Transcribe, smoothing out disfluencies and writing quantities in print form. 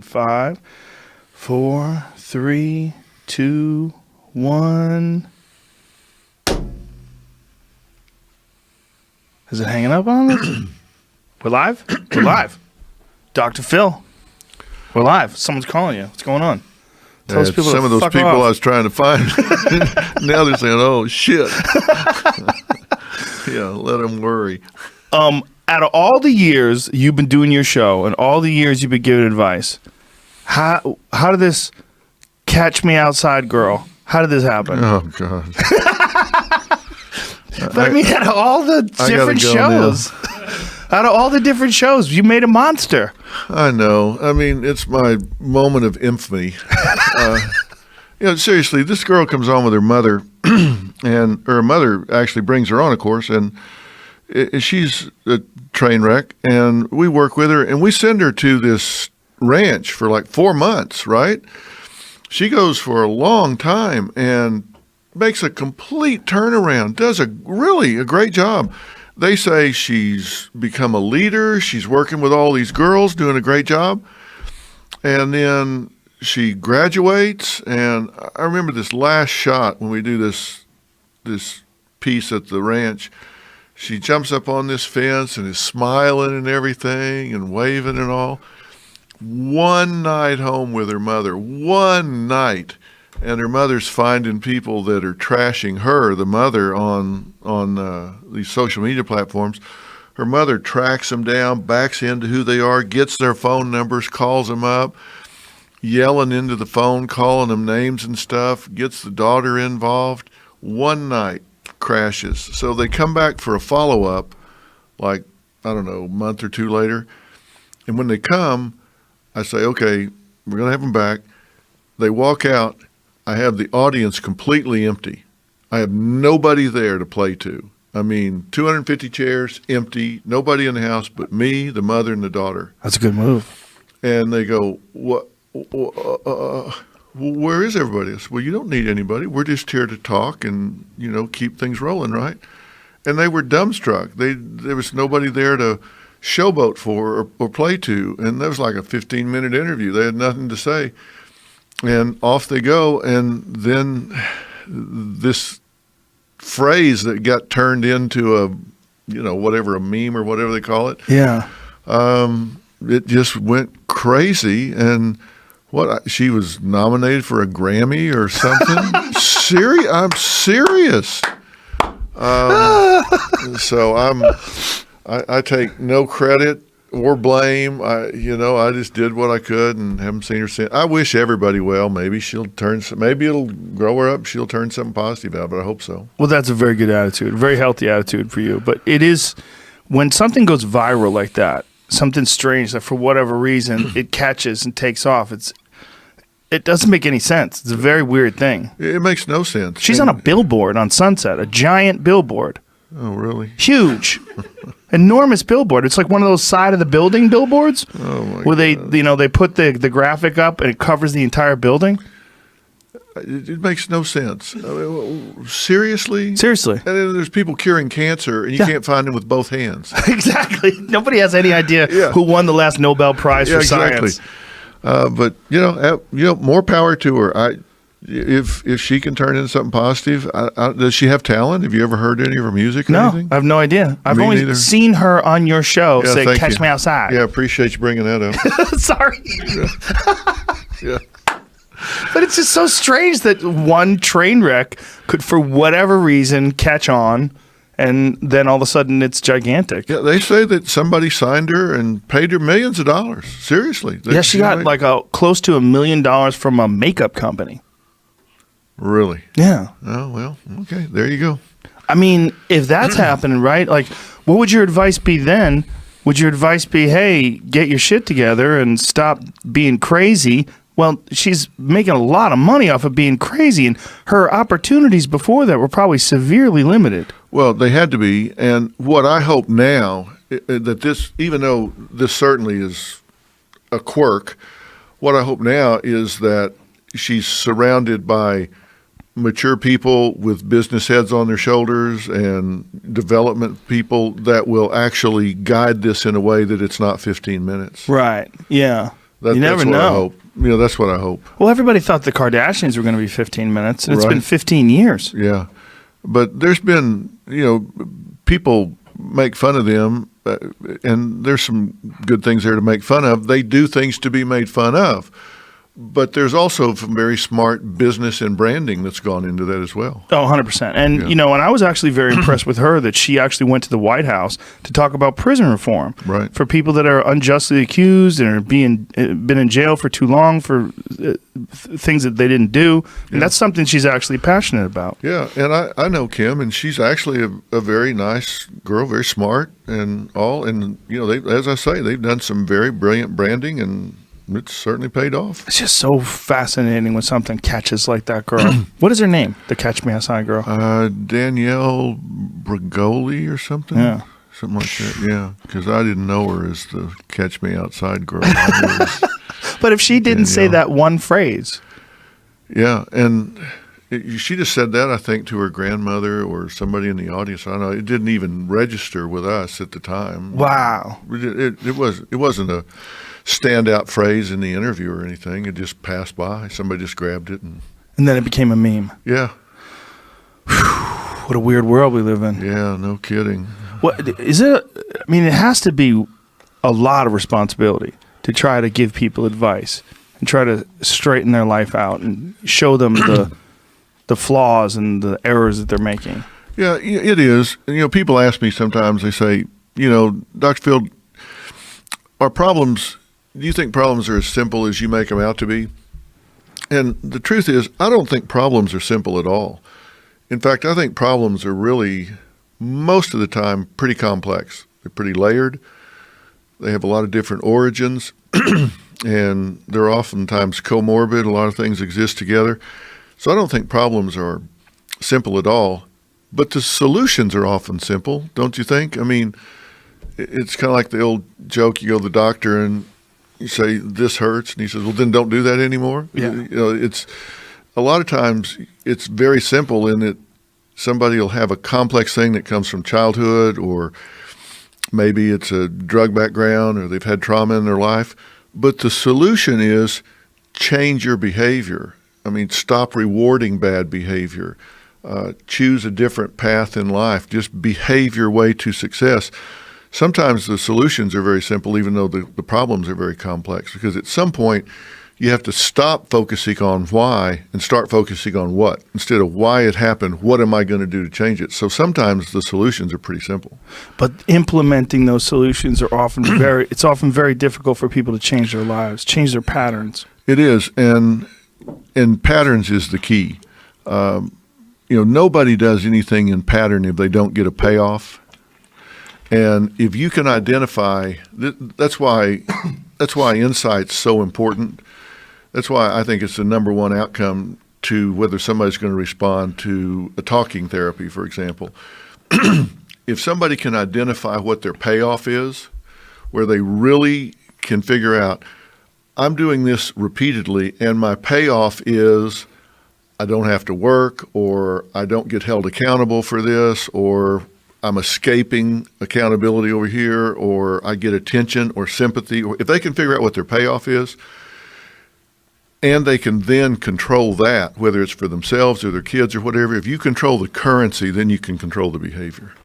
5, 4, 3, 2, 1. Is it hanging up on us? We're live? We're live. Dr. Phil. We're live. Someone's calling you. What's going on? Some of those people I was trying to find. Now they're saying, oh, shit. Yeah, let them worry. Out of all the years you've been doing your show and all the years you've been giving advice, how did this Catch Me Outside girl, how did this happen? Oh, God. But I mean, out of all the different shows, out of all the different shows, you made a monster. I know. I mean, it's my moment of infamy. Seriously, this girl comes on with her mother, and her mother actually brings her on, of course, and she's a train wreck, and we work with her, and we send her to this ranch for like 4 months, right? She goes for a long time and makes a complete turnaround, does a great job. They say she's become a leader. She's working with all these girls, doing a great job. And then she graduates. And I remember this last shot when we do this piece at the ranch. She jumps up on this fence and is smiling and everything and waving and all. One night home with her mother. One night. And her mother's finding people that are trashing her, the mother, on these social media platforms. Her mother tracks them down, backs into who they are, gets their phone numbers, calls them up, yelling into the phone, calling them names and stuff, gets the daughter involved. One night, crashes. So they come back for a follow-up, like, I don't know, a month or two later. And when they come, I say, okay, we're going to have them back. They walk out. I have the audience completely empty. I have nobody there to play to. I mean, 250 chairs, empty, nobody in the house but me, the mother, and the daughter. That's a good move. And they go, "What? Where is everybody?" I said, "Well, you don't need anybody. We're just here to talk and, keep things rolling, right?" And they were dumbstruck. There was nobody there to showboat for or play to. And that was like a 15-minute interview. They had nothing to say. And off they go, and then this phrase that got turned into a meme or whatever they call it. Yeah. It just went crazy, and she was nominated for a Grammy or something. I'm serious. So I take no credit or blame. I just did what I could and haven't seen her since. I wish everybody well. Maybe it'll grow her up. She'll turn something positive out, but I hope so. Well, that's a very good attitude, very healthy attitude for you. But it is, when something goes viral like that, something strange that for whatever reason it catches and takes off, it doesn't make any sense. It's a very weird thing. It makes no sense. She's on a billboard on Sunset, a giant billboard. Oh, really? Huge. Enormous billboard. It's like one of those side of the building billboards where they put the graphic up and it covers the entire building. It makes no sense. Seriously? Seriously. And then there's people curing cancer and you can't find them with both hands. Exactly. Nobody has any idea who won the last Nobel Prize for science. But more power to her. If she can turn into something positive, does she have talent? Have you ever heard any of her music or anything? I have no idea. I've Me only neither. seen her on your show say, "Catch me outside." Yeah, appreciate you bringing that up. Sorry. Yeah. But it's just so strange that one train wreck could, for whatever reason, catch on, and then all of a sudden it's gigantic. Yeah, they say that somebody signed her and paid her millions of dollars. Seriously. She got like close to $1 million from a makeup company. Really? Yeah. Oh, well, okay. There you go. I mean, if that's happening, right? Like, what would your advice be then? Would your advice be, hey, get your shit together and stop being crazy? Well, she's making a lot of money off of being crazy, and her opportunities before that were probably severely limited. Well, they had to be. And what I hope now, that this, even though this certainly is a quirk, what I hope now is that she's surrounded by mature people with business heads on their shoulders and development people that will actually guide this in a way that it's not 15 minutes. Right. Yeah. You never that's what know. I hope. That's what I hope. Well, everybody thought the Kardashians were going to be 15 minutes, and it's Right. been 15 years. Yeah, but there's been, people make fun of them, and there's some good things there to make fun of. They do things to be made fun of, but there's also some very smart business and branding that's gone into that as well. Oh, 100%. And, Yeah. and I was actually very impressed with her that she actually went to the White House to talk about prison reform. Right. For people that are unjustly accused and are been in jail for too long for things that they didn't do. And that's something she's actually passionate about. Yeah, and I know Kim, and she's actually a very nice girl, very smart and all. And, as I say, they've done some very brilliant branding, and it's certainly paid off. It's just so fascinating when something catches like that girl. What is her name, the Catch Me Outside girl? Danielle Brigoli or something? Yeah. Something like that, yeah. Because I didn't know her as the Catch Me Outside girl. But if she didn't say Danielle. that one phrase. Yeah, and she just said that, I think, to her grandmother or somebody in the audience. I don't know. It didn't even register with us at the time. Wow. It wasn't a standout phrase in the interview or anything. It just passed by. Somebody just grabbed it, and then it became a meme. Yeah. What a weird world we live in. Yeah, no kidding. What is it? I mean, it has to be a lot of responsibility to try to give people advice and try to straighten their life out and show them the flaws and the errors that they're making. Yeah, it is. And, people ask me sometimes, they say, Dr. Field, do you think problems are as simple as you make them out to be? And the truth is, I don't think problems are simple at all. In fact, I think problems are really, most of the time, pretty complex. They're pretty layered. They have a lot of different origins, and they're oftentimes comorbid. A lot of things exist together. So I don't think problems are simple at all, but the solutions are often simple, don't you think? I mean, it's kind of like the old joke. You go to the doctor and you say, this hurts, and he says, well, then don't do that anymore. Yeah. It's a lot of times it's very simple in that somebody will have a complex thing that comes from childhood, or maybe it's a drug background, or they've had trauma in their life. But the solution is change your behavior. I mean, stop rewarding bad behavior. Choose a different path in life. Just behave your way to success. Sometimes the solutions are very simple, even though the problems are very complex, because at some point you have to stop focusing on why and start focusing on what. Instead of why it happened, what am I going to do to change it? So sometimes the solutions are pretty simple. But implementing those solutions are often it's often very difficult for people to change their lives, change their patterns. It is, and patterns is the key. Nobody does anything in pattern if they don't get a payoff. And if you can identify, that's why insight's so important. That's why I think it's the number one outcome to whether somebody's going to respond to a talking therapy, for example. If somebody can identify what their payoff is, where they really can figure out, I'm doing this repeatedly, and my payoff is I don't have to work, or I don't get held accountable for this, or I'm escaping accountability over here, or I get attention or sympathy, or if they can figure out what their payoff is, and they can then control that, whether it's for themselves or their kids or whatever, if you control the currency, then you can control the behavior.